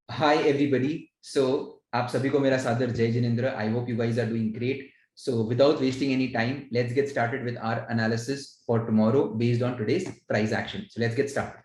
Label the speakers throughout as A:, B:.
A: Hi everybody. So आप सभी को मेरा सादर जय Jinendra. I hope you guys are doing great. So without wasting any time, let's get started with our analysis for tomorrow based on today's price action. So let's get started.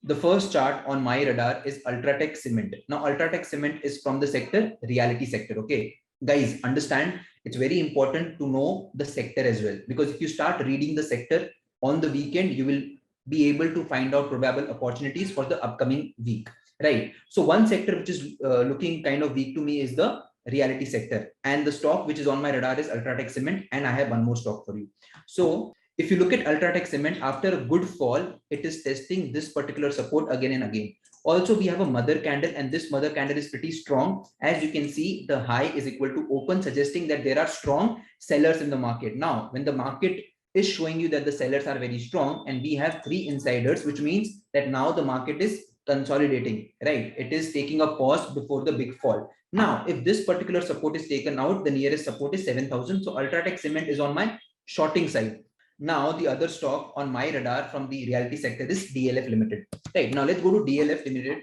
A: The first chart on my radar is UltraTech Cement. Now, UltraTech Cement is from the sector, reality sector. Okay, guys, understand it's very important to know the sector as well, because if you start reading the sector on the weekend, you will be able to find out probable opportunities for the upcoming week, right? So, one sector which is looking kind of weak to me is the reality sector, and the stock which is on my radar is UltraTech Cement, and I have one more stock for you. So, if you look at UltraTech Cement, after a good fall, it is testing this particular support again and again. Also, we have a mother candle, and this mother candle is pretty strong. As you can see, the high is equal to open, suggesting that there are strong sellers in the market. Now, when the market is showing you that the sellers are very strong, and we have 3 insiders, which means that now the market is consolidating, right? It is taking a pause before the big fall. Now, if this particular support is taken out, the nearest support is 7,000. So UltraTech Cement is on my shorting side. Now, the other stock on my radar from the reality sector is DLF Limited. Right. Now, let's go to DLF Limited.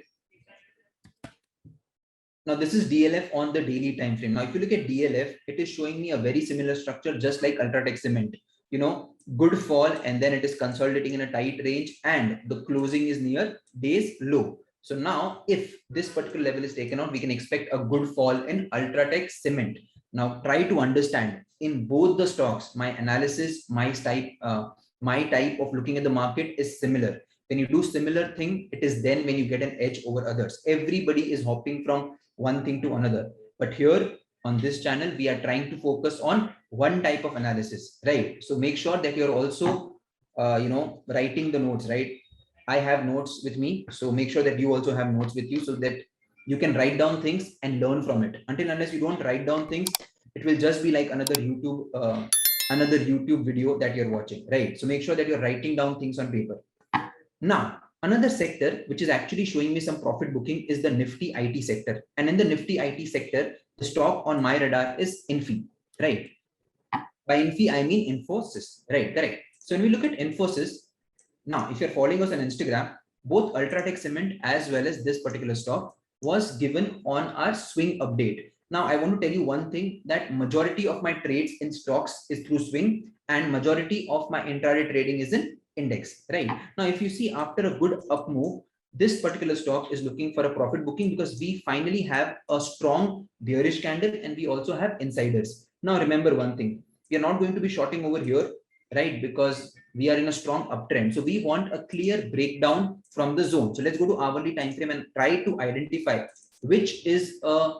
A: Now, this is DLF on the daily time frame. Now, if you look at DLF, it is showing me a very similar structure, just like UltraTech Cement. You know, good fall, and then it is consolidating in a tight range, and the closing is near day's low. So now, if this particular level is taken out, we can expect a good fall in UltraTech Cement. Now, try to understand in both the stocks, my analysis, my type of looking at the market is similar. When you do similar thing, it is then when you get an edge over others. Everybody is hopping from one thing to another, but here on this channel we are trying to focus on one type of analysis, right? So make sure that you're also writing the notes, right? I have notes with me, so make sure that you also have notes with you, so that you can write down things and learn from it. Until unless you don't write down things, it will just be like another YouTube video that you're watching, right? So make sure that you're writing down things on paper. Now, another sector which is actually showing me some profit booking is the Nifty IT sector. And in the Nifty IT sector, the stock on my radar is Infi, right? By Infi, I mean Infosys, right? Correct. So when we look at Infosys, now, if you're following us on Instagram, both UltraTech Cement as well as this particular stock was given on our swing update. Now, I want to tell you one thing, that majority of my trades in stocks is through swing, and majority of my intraday trading is in index, right? Now, if you see, after a good up move, this particular stock is looking for a profit booking, because we finally have a strong bearish candle, and we also have insiders. Now, remember one thing, we are not going to be shorting over here, right? Because we are in a strong uptrend. So we want a clear breakdown from the zone. So let's go to hourly time frame and try to identify which is a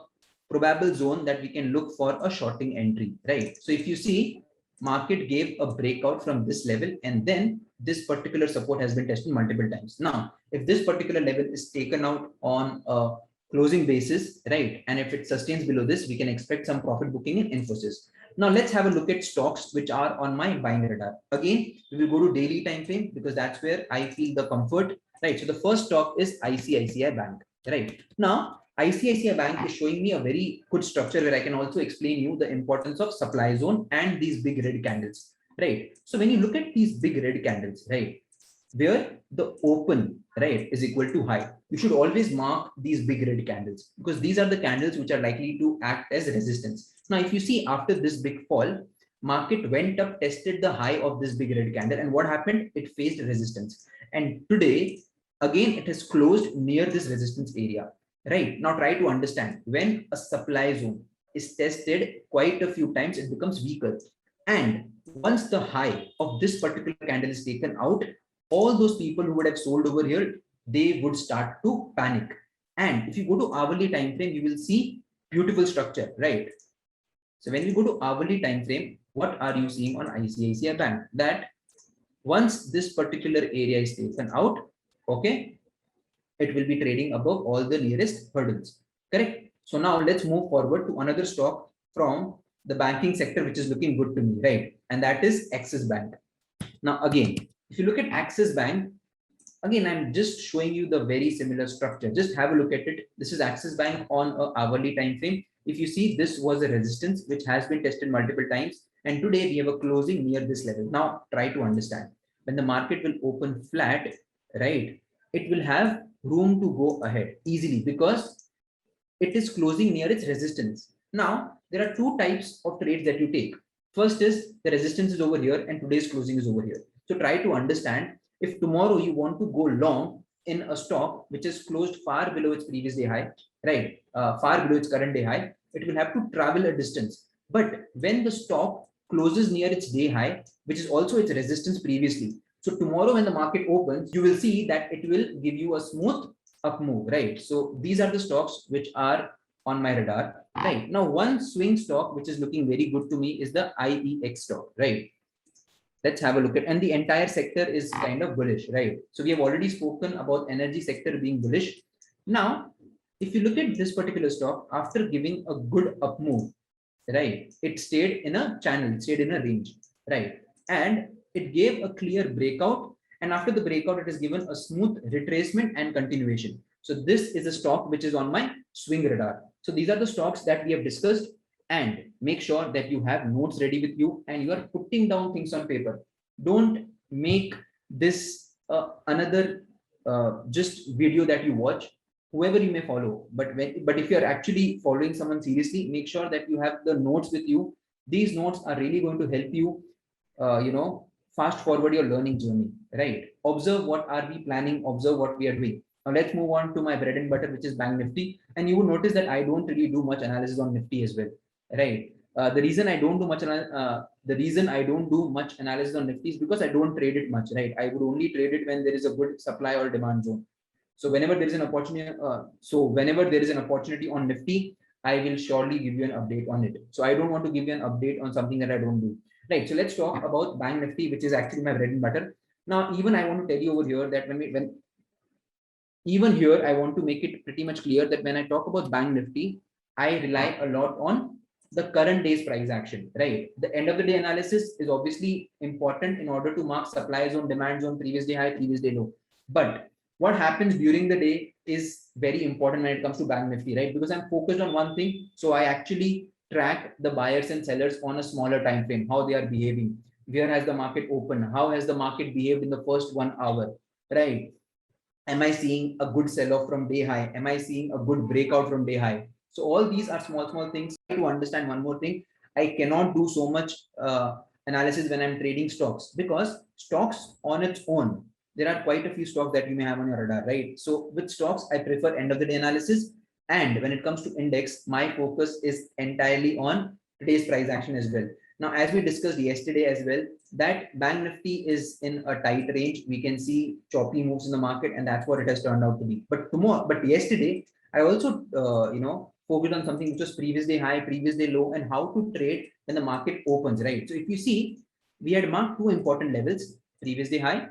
A: probable zone that we can look for a shorting entry, right? So if you see, market gave a breakout from this level, and then this particular support has been tested multiple times. Now, if this particular level is taken out on a closing basis, right, and if it sustains below this, we can expect some profit booking in Infosys. Now let's have a look at stocks which are on my buying radar. Again, we will go to daily time frame, because that's where I feel the comfort, right? So the first stock is ICICI Bank, right? Now, ICICI Bank is showing me a very good structure where I can also explain you the importance of supply zone and these big red candles, right? So when you look at these big red candles, right, where the open, right, is equal to high, you should always mark these big red candles, because these are the candles which are likely to act as resistance. Now, if you see, after this big fall, market went up, tested the high of this big red candle, and what happened? It faced resistance. And today, again, it has closed near this resistance area, right? Now, try to understand, when a supply zone is tested quite a few times, it becomes weaker. And once the high of this particular candle is taken out, all those people who would have sold over here, they would start to panic. And if you go to hourly time frame, you will see beautiful structure, right? So when we go to hourly time frame, what are you seeing on ICICI Bank? That once this particular area is taken out, okay, it will be trading above all the nearest hurdles, correct? So now let's move forward to another stock from the banking sector, which is looking good to me, right? And that is Axis Bank. Now, again, if you look at Axis Bank, Again, I'm just showing you the very similar structure. Just have a look at it. This is Axis Bank on an hourly time frame. If you see, this was a resistance which has been tested multiple times, and today we have a closing near this level. Now try to understand, when the market will open flat, right, it will have room to go ahead easily because it is closing near its resistance. Now there are two types of trades that you take. First is the resistance is over here and today's closing is over here. So try to understand, if tomorrow you want to go long in a stock which is closed far below its previous day high, right, far below its current day high, it will have to travel a distance. But when the stock closes near its day high, which is also its resistance previously, so tomorrow when the market opens, you will see that it will give you a smooth up move, right? So these are the stocks which are on my radar, right? Now, one swing stock which is looking very good to me is the IEX stock, right? Let's have a look at, and the entire sector is kind of bullish, right? So we have already spoken about energy sector being bullish. Now, if you look at this particular stock, after giving a good up move, right, it stayed in a channel, it stayed in a range, right? And it gave a clear breakout. And after the breakout, it has given a smooth retracement and continuation. So this is a stock which is on my swing radar. So these are the stocks that we have discussed, and make sure that you have notes ready with you and you are putting down things on paper. Don't make this another just video that you watch, whoever you may follow. But if you're actually following someone seriously, make sure that you have the notes with you. These notes are really going to help you, fast forward your learning journey, right? Observe what are we planning, observe what we are doing. Now let's move on to my bread and butter, which is Bank Nifty. And you will notice that I don't really do much analysis on Nifty as well, right? The reason I don't do much analysis on Nifty is because I don't trade it much, right? I would only trade it when there is a good supply or demand zone. So whenever there is an opportunity, on Nifty, I will surely give you an update on it. So I don't want to give you an update on something that I don't do. Right. So let's talk about Bank Nifty, which is actually my bread and butter. Now, even I want to tell you over here that even here, I want to make it pretty much clear that when I talk about Bank Nifty, I rely a lot on the current day's price action, right? The end of the day analysis is obviously important in order to mark supply zone, demand zone, previous day high, previous day low. But what happens during the day is very important when it comes to Bank Nifty, right? Because I'm focused on one thing. So I actually track the buyers and sellers on a smaller time frame, how they are behaving. Where has the market opened? How has the market behaved in the first 1 hour, right? Am I seeing a good sell-off from day high? Am I seeing a good breakout from day high? So all these are small things. To understand one more thing, I cannot do so much analysis when I'm trading stocks, because stocks on its own, there are quite a few stocks that you may have on your radar, right? So with stocks, I prefer end of the day analysis. And when it comes to index, my focus is entirely on today's price action as well. Now, as we discussed yesterday as well, that Bank Nifty is in a tight range. We can see choppy moves in the market, and that's what it has turned out to be. But yesterday, I also, focused on something which was previous day high, previous day low, and how to trade when the market opens, right? So if you see, we had marked two important levels, previous day high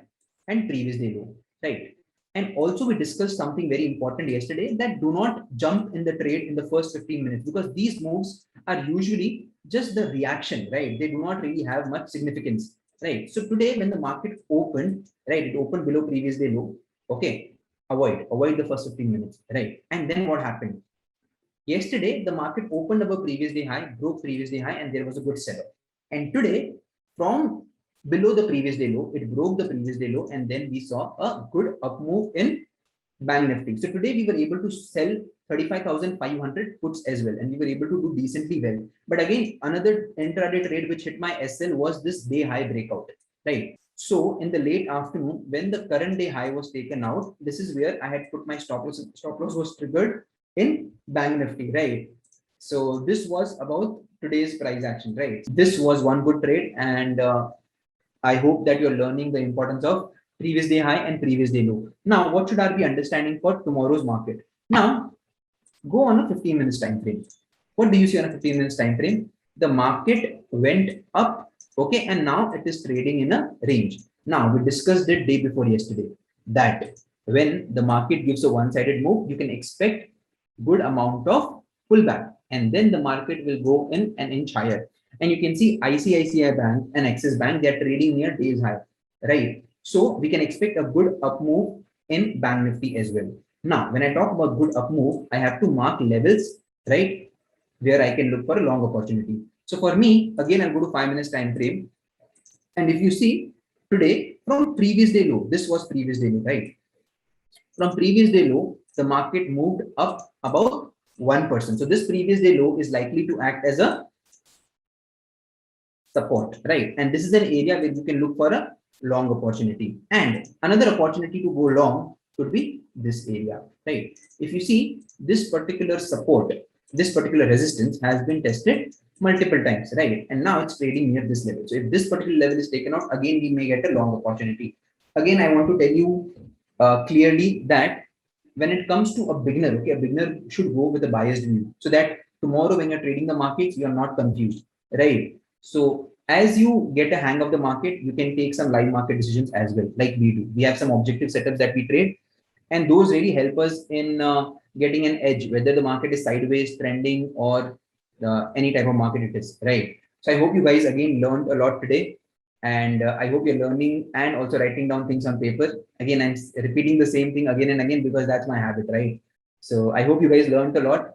A: and previous day low, right? And also we discussed something very important yesterday, that do not jump in the trade in the first 15 minutes, because these moves are usually just the reaction, right? They do not really have much significance, right? So today when the market opened, right, it opened below previous day low. Okay, avoid the first 15 minutes, right? And then what happened? Yesterday, the market opened above previous day high, broke previous day high, and there was a good sell-off. And today, from below the previous day low, it broke the previous day low, and then we saw a good up move in Bank Nifty. So today we were able to sell 35,500 puts as well, and we were able to do decently well. But again, another intraday trade which hit my SL was this day high breakout, right? So in the late afternoon, when the current day high was taken out, this is where I had put my stop loss. Stop loss was triggered in Bank Nifty, right? So this was about today's price action, right? This was one good trade, and I hope that you're learning the importance of previous day high and previous day low. Now, what should I be understanding for tomorrow's market? Now, go on a 15 minutes time frame. What do you see on a 15 minutes time frame? The market went up, okay, and now it is trading in a range. Now, we discussed it day before yesterday that when the market gives a one-sided move, you can expect good amount of pullback, and then the market will go in an inch higher. And you can see ICICI Bank and Axis Bank, they are trading near day's high, right? So we can expect a good up move in Bank Nifty as well. Now, when I talk about good up move, I have to mark levels, right, where I can look for a long opportunity. So for me, again, I'll go to 5 minutes time frame. And if you see today from previous day low, this was previous day low, right? From previous day low, the market moved up about 1%. So this previous day low is likely to act as a support, right? And this is an area where you can look for a long opportunity. And another opportunity to go long could be this area, right? If you see this particular support, this particular resistance has been tested multiple times, right? And now it's trading near this level. So if this particular level is taken out, again, we may get a long opportunity. Again, I want to tell you clearly that when it comes to a beginner, okay, a beginner should go with a biased view so that tomorrow when you're trading the markets, you're not confused, right? So as you get a hang of the market, you can take some live market decisions as well, like we do. We have some objective setups that we trade, and those really help us in getting an edge, whether the market is sideways, trending, or any type of market it is, right? So I hope you guys again learned a lot today, and I hope you're learning and also writing down things on paper. Again, I'm repeating the same thing again and again because that's my habit, right? So I hope you guys learned a lot.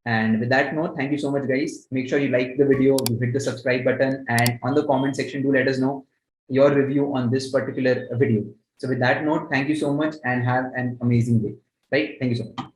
A: And with that note, thank you so much, guys. Make sure you like the video, you hit the subscribe button, and on the comment section, do let us know your review on this particular video. So with that note, thank you so much and have an amazing day. Right? Thank you so much.